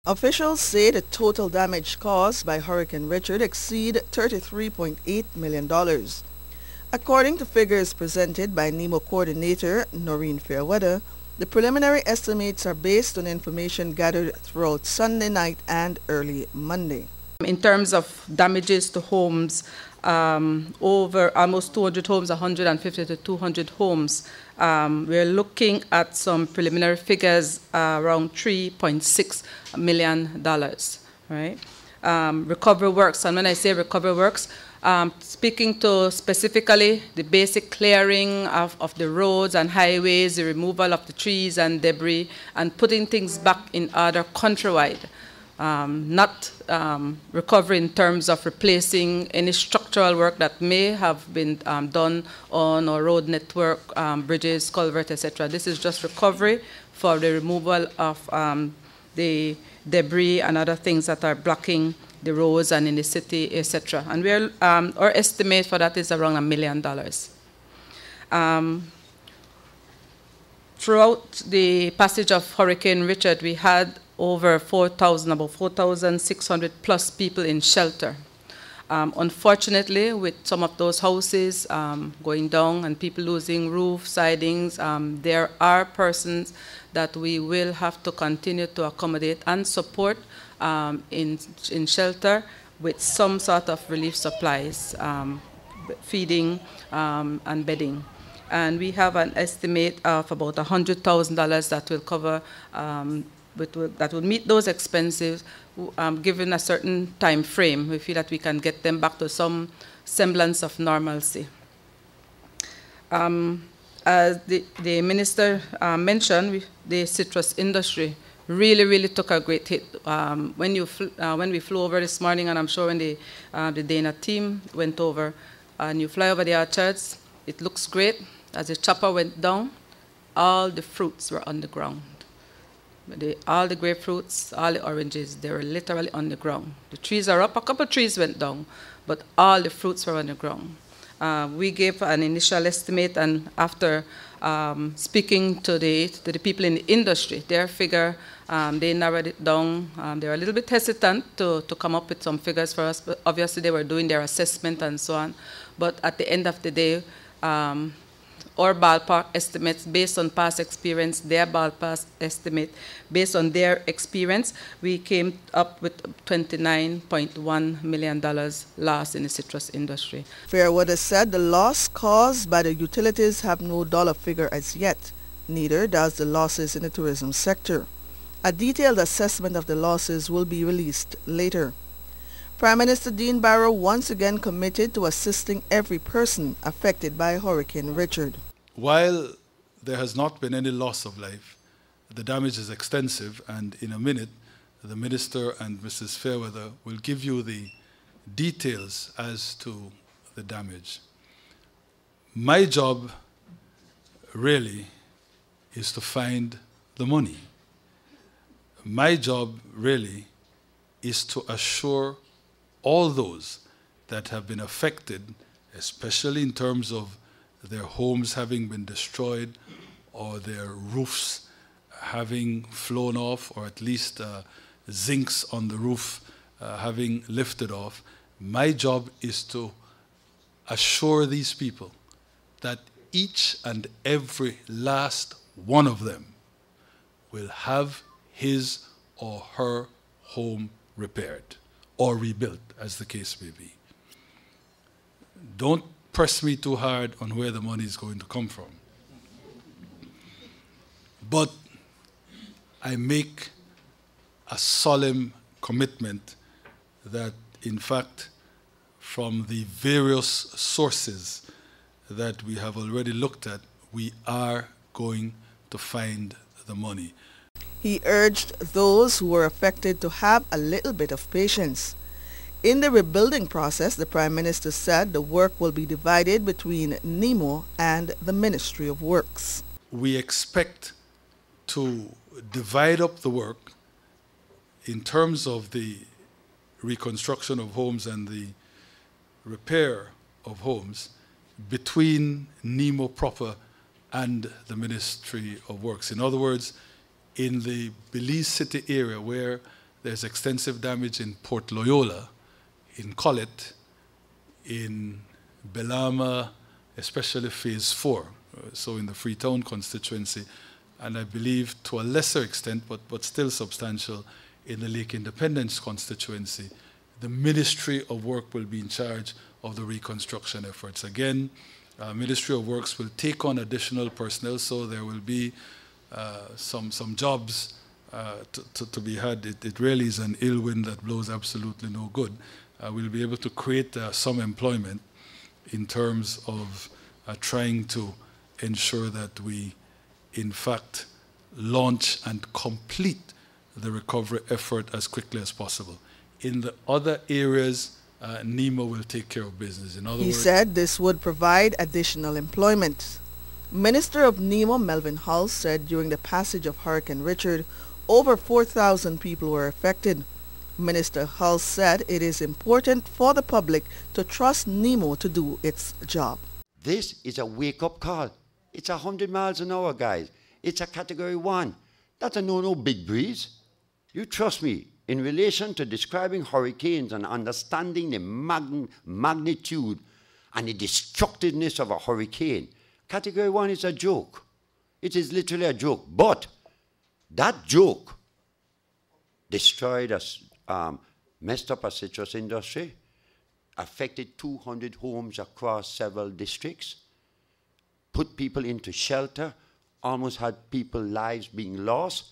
Officials say the total damage caused by Hurricane Richard exceed $33.8 million. According to figures presented by NEMO coordinator Noreen Fairweather, the preliminary estimates are based on information gathered throughout Sunday night and early Monday. In terms of damages to homes, over almost 200 homes, 150 to 200 homes, we're looking at some preliminary figures around $3.6 million, right? Recovery works, and when I say recovery works, speaking to specifically the basic clearing of the roads and highways, the removal of the trees and debris, and putting things back in order countrywide. Not recovery in terms of replacing any structural work that may have been done on our road network, bridges, culverts, etc. This is just recovery for the removal of the debris and other things that are blocking the roads and in the city, etc. And we're, our estimate for that is around $1 million. Throughout the passage of Hurricane Richard, we had over about 4,600 plus people in shelter. Unfortunately, with some of those houses going down and people losing roof sidings, there are persons that we will have to continue to accommodate and support in shelter with some sort of relief supplies, feeding and bedding. And we have an estimate of about $100,000 that will cover that will meet those expenses given a certain time frame. We feel that we can get them back to some semblance of normalcy. As the minister mentioned, the citrus industry really took a great hit. When we flew over this morning, and I'm sure when the Dana team went over, and you fly over the orchards, it looks great. As the chopper went down, all the fruits were on the ground. All the grapefruits, all the oranges, they were literally on the ground. The trees are up, a couple of trees went down, but all the fruits were on the ground. We gave an initial estimate, and after speaking to the people in the industry, their figure, they narrowed it down. They were a little bit hesitant to come up with some figures for us, but obviously they were doing their assessment and so on. But at the end of the day, our ballpark estimates based on past experience, their ballpark estimate based on their experience, we came up with $29.1 million loss in the citrus industry. Fairweather said the loss caused by the utilities have no dollar figure as yet. Neither does the losses in the tourism sector. A detailed assessment of the losses will be released later. Prime Minister Dean Barrow once again committed to assisting every person affected by Hurricane Richard. While there has not been any loss of life, the damage is extensive, and in a minute, the Minister and Mrs. Fairweather will give you the details as to the damage. My job really is to find the money. My job really is to assure all those that have been affected, especially in terms of their homes having been destroyed or their roofs having flown off, or at least zincs on the roof having lifted off. My job is to assure these people that each and every last one of them will have his or her home repaired or rebuilt, as the case may be. Don't press me too hard on where the money is going to come from. But I make a solemn commitment that, in fact, from the various sources that we have already looked at, we are going to find the money. He urged those who were affected to have a little bit of patience. In the rebuilding process, the Prime Minister said the work will be divided between NEMO and the Ministry of Works. We expect to divide up the work in terms of the reconstruction of homes and the repair of homes between NEMO proper and the Ministry of Works. In other words, in the Belize City area, where There's extensive damage in Port Loyola, in Collet, in Belama, especially phase 4, so in the Freetown constituency, and I believe to a lesser extent, but still substantial, in the Lake Independence constituency. The Ministry of Work will be in charge of the reconstruction efforts. Again, Ministry of Works will take on additional personnel, so there will be some jobs to be had. It really is an ill wind that blows absolutely no good. We'll be able to create some employment in terms of trying to ensure that we, in fact, launch and complete the recovery effort as quickly as possible. In the other areas, NEMA will take care of business. In other words, he said this would provide additional employment. Minister of NEMA Melvin Hull said during the passage of Hurricane Richard, over 4,000 people were affected. Minister Hull said it is important for the public to trust NEMA to do its job. This is a wake-up call. It's 100 miles an hour, guys. It's a Category 1. That's a no big breeze. You trust me, in relation to describing hurricanes and understanding the magnitude and the destructiveness of a hurricane, Category 1 is a joke. It is literally a joke. But that joke destroyed us, messed up our citrus industry, affected 200 homes across several districts, put people into shelter, almost had people's lives being lost.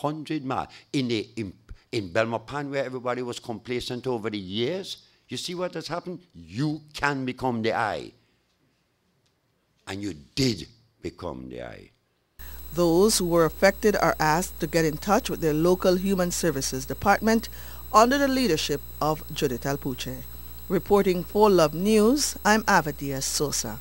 100 miles. In Belmopan, where everybody was complacent over the years, you see what has happened? You can become the eye. And you did become the eye. Those who were affected are asked to get in touch with their local Human Services Department under the leadership of Judith Alpuche. Reporting for Love News, I'm Diaz-Sosa.